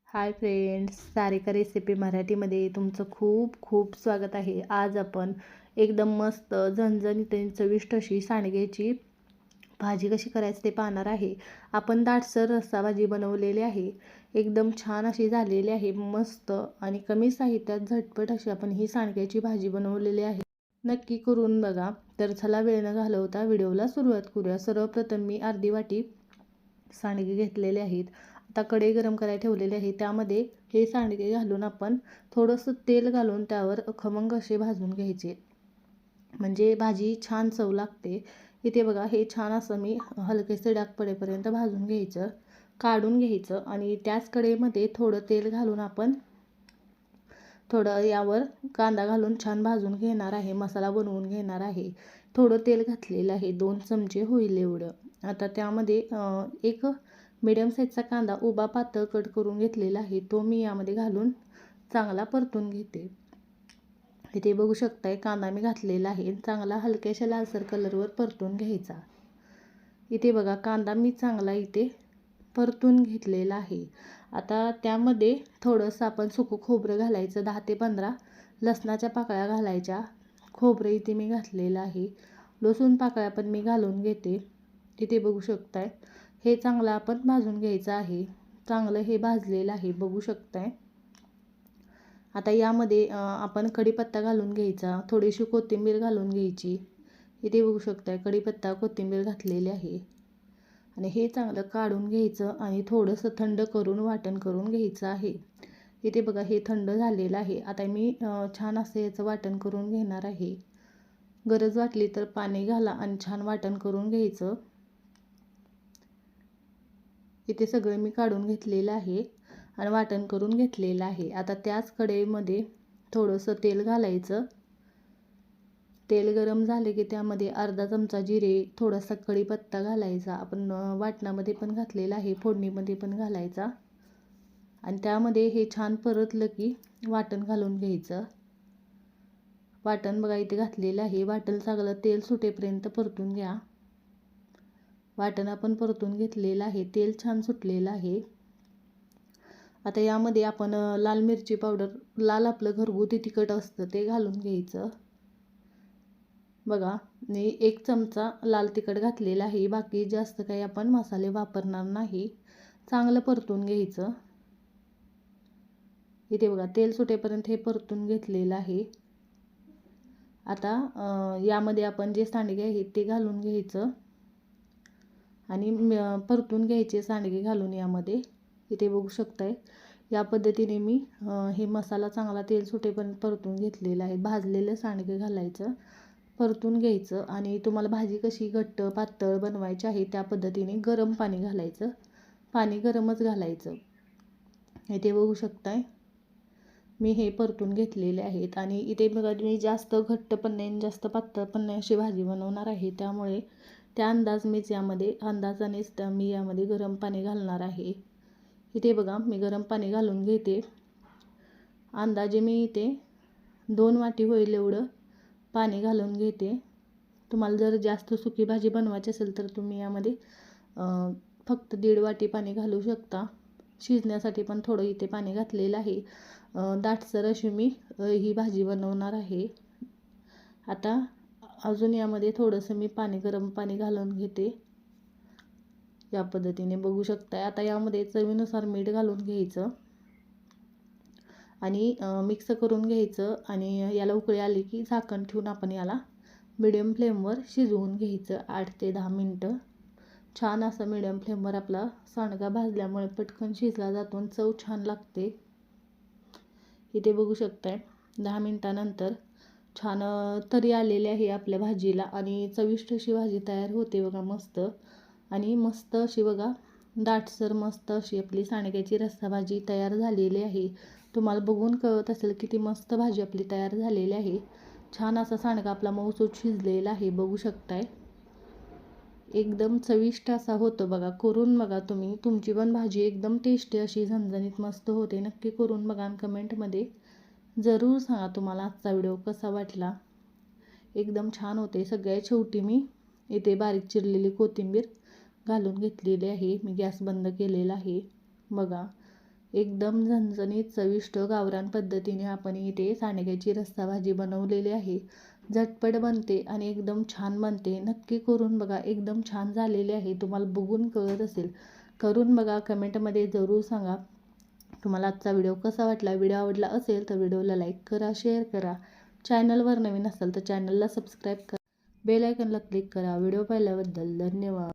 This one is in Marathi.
हाय फ्रेंड्स, सारिका रेसिपी मराठीमध्ये तुमचं खूप खूप स्वागत आहे. आज आपण एकदम मस्त झणझणीत आणि चविष्ट अशी सांडग्याची भाजी कशी करायची ते पाहणार आहे. आपण दाटसर रस्सा भाजी बनवलेली आहे. एकदम छान अशी झालेली आहे. मस्त आणि कमी साहित्यात झटपट अशी आपण ही सांडग्याची भाजी बनवलेली आहे. नक्की करून बघा. तर चला वेळ न घालवता व्हिडिओला सुरुवात करूया. सर्वप्रथम मी अर्धी वाटी सांडगे घेतलेले आहेत. आता कढई गरम करायला ठेवलेली आहे. त्यामध्ये हे सांडगे घालून आपण थोडंसं तेल घालून त्यावर खमंग असे भाजून घ्यायचे, म्हणजे भाजी छान चव लागते. इथे बघा, हे छान असं मी हलकेसे डाग पडेपर्यंत भाजून घ्यायचं, काढून घ्यायचं. आणि त्याच कढईमध्ये थोडं तेल घालून आपण थोडं यावर कांदा घालून छान भाजून घेणार आहे. मसाला बनवून घेणार आहे. थोडं तेल घातलेलं आहे, 2 चमचे होईल एवढं. आता त्यामध्ये एक मीडियम साईजचा कांदा उभा पातळ कट करून घेतलेला आहे, तो मी यामध्ये घालून चांगला परतून घेते. इथे बघू शकताय, कांदा मी घातलेला आहे. चांगला हलक्याशा लालसर कलरवर परतून घ्यायचा. इथे बघा, कांदा मी चांगला इथे परतून घेतलेला आहे. आता त्यामध्ये थोडंसं आपण सुकं खोबरं घालायचं, 10 ते 15 लसणाच्या पाकळ्या घालायच्या. खोबरं इथे मी घातलेलं आहे. लसूण पाकळ्या पण मी घालून घेते. इथे बघू शकताय, हे चांगलं आपण भाजून घ्यायचं आहे. चांगलं हे भाजलेलं आहे, बघू शकताय. आता यामध्ये आपण कढीपत्ता घालून घ्यायचा, थोडीशी कोथिंबीर घालून घ्यायची. इथे बघू शकताय, कढीपत्ता कोथिंबीर घातलेली आहे. आणि हे चांगलं काढून घ्यायचं आणि थोडंसं थंड करून वाटण करून घ्यायचं आहे. इथे बघा, हे थंड झालेलं आहे. आता मी छान असं याचं वाटण करून घेणार आहे. गरज वाटली तर पाणी घाला आणि छान वाटण करून घ्यायचं. इथे सगळं मी काढून घेतलेलं आहे आणि वाटण करून घेतलेलं आहे. आता त्याच कढईमध्ये थोडंसं तेल घालायचं. तेल गरम झाले की त्यामध्ये अर्धा चमचा जिरे, थोडासा कढीपत्ता घालायचा. आपण वाटणामध्ये पण घातलेला आहे, फोडणीमध्ये पण घालायचा. आणि त्यामध्ये हे छान परतलं की वाटण घालून घ्यायचं. वाटण बघा इथे घातलेलं आहे. वाटण चांगलं तेल सुटेपर्यंत परतून घ्या. वाटण आपण परतून घेतलेलं आहे, तेल छान सुटलेलं आहे. आता यामध्ये आपण लाल मिरची पावडर, लाल आपलं घरगुती तिखट असतं ते घालून घ्यायचं. बघा, मी 1 चमचा लाल तिखट घातलेलं आहे. बाकी जास्त काही आपण मसाले वापरणार नाही. चांगलं परतून घ्यायचं. इथे बघा, तेल सुटेपर्यंत हे परतून घेतलेलं आहे. आता यामध्ये आपण जे सांडगे आहेत ते घालून घ्यायचं आणि परतून घ्यायचे सांडगे घालून यामध्ये. इथे बघू शकताय, या पद्धतीने मी हे मसाला चांगला तेल सुटेपर्यंत परतून घेतलेला आहे. भाजलेलं सांडगे घालायचं, परतून घ्यायचं. आणि तुम्हाला भाजी कशी घट्ट पातळ बनवायची आहे त्या पद्धतीने गरम पाणी घालायचं. पाणी गरमच घालायचं. इथे बघू शकताय, मी हे परतून घेतलेले आहेत. आणि इथे बघा, मी जास्त घट्ट पण नाही जास्त पातळ पण नाही अशी भाजी बनवणार आहे. त्यामुळे त्या अंदाजानेच मी यामध्ये गरम पाणी घालणार आहे. इथे बघा, मी गरम पाणी घालून घेते. अंदाजे मी इथे 2 वाटी होईल एवढं पाणी घालून घेते. तुम्हाला जर जास्त सुकी भाजी बनवायची असेल तर तुम्ही यामध्ये फक्त 1.5 वाटी पाणी घालू शकता. शिजण्यासाठी पण थोडं इथे पाणी घातलेलं आहे. दाटसर अशी मी ही भाजी बनवणार आहे. आता अजून यामध्ये थोडंसं मी गरम पाणी घालून घेते. या पद्धतीने बघू शकताय. आता यामध्ये चवीनुसार मीठ घालून घ्यायचं आणि मिक्स करून घ्यायचं. आणि याला उकळी आली की झाकण ठेवून आपण याला मीडियम फ्लेमवर शिजवून घ्यायचं 8 ते 10 मिनटं. छान असं मीडियम फ्लेमवर आपला सांडगा भाजल्यामुळे पटकन शिजला जातो आणि चव छान लागते. इथे बघू शकताय, 10 मिनटानंतर छान तरी आलेली आहे आपल्या भाजीला आणि चविष्ट अशी भाजी तयार होते बघा, मस्त. आणि मस्त अशी बघा, दाटसर मस्त अशी आपली सांडग्याची रस्सा भाजी तयार झालेली आहे. तुम्हाला बघून कळत असेल किती मस्त भाजी आपली तयार झालेली आहे. छान असा सांडगा आपला मऊसूत शिजलेला आहे, बघू शकताय. एकदम चविष्ट असा होतो बघा. करून बघा तुम्ही, तुमची पण भाजी एकदम टेस्टी अशी झणझणीत मस्त होते. नक्की करून बघा आणि कमेंटमध्ये जरूर सांगा तुम्हाला आजचा व्हिडिओ कसा वाटला. एकदम छान होते. सगळ्यात शेवटी मी इथे बारीक चिरलेली कोथिंबीर घालून घेतलेली आहे. मी गॅस बंद केलेला आहे. बघा, एकदम झणझणीत चविष्ट गावरान पद्धतीने आपण इथे सांडग्याची रस्सा भाजी बनवलेली आहे. झटपट बनते आणि एकदम छान बनते. नक्की करून बघा, एकदम छान झालेली आहे. तुम्हाला बघून कळत असेल. करून बघा, कमेंटमध्ये जरूर सांगा तुम्हाला आजचा व्हिडिओ कसा वाटला. व्हिडिओ आवडला असेल तर व्हिडिओला लाईक करा, शेअर करा. चॅनलवर नवीन असाल तर चॅनलला सबस्क्राईब करा, बेल आयकॉनला क्लिक करा. व्हिडिओ पाहिल्याबद्दल धन्यवाद.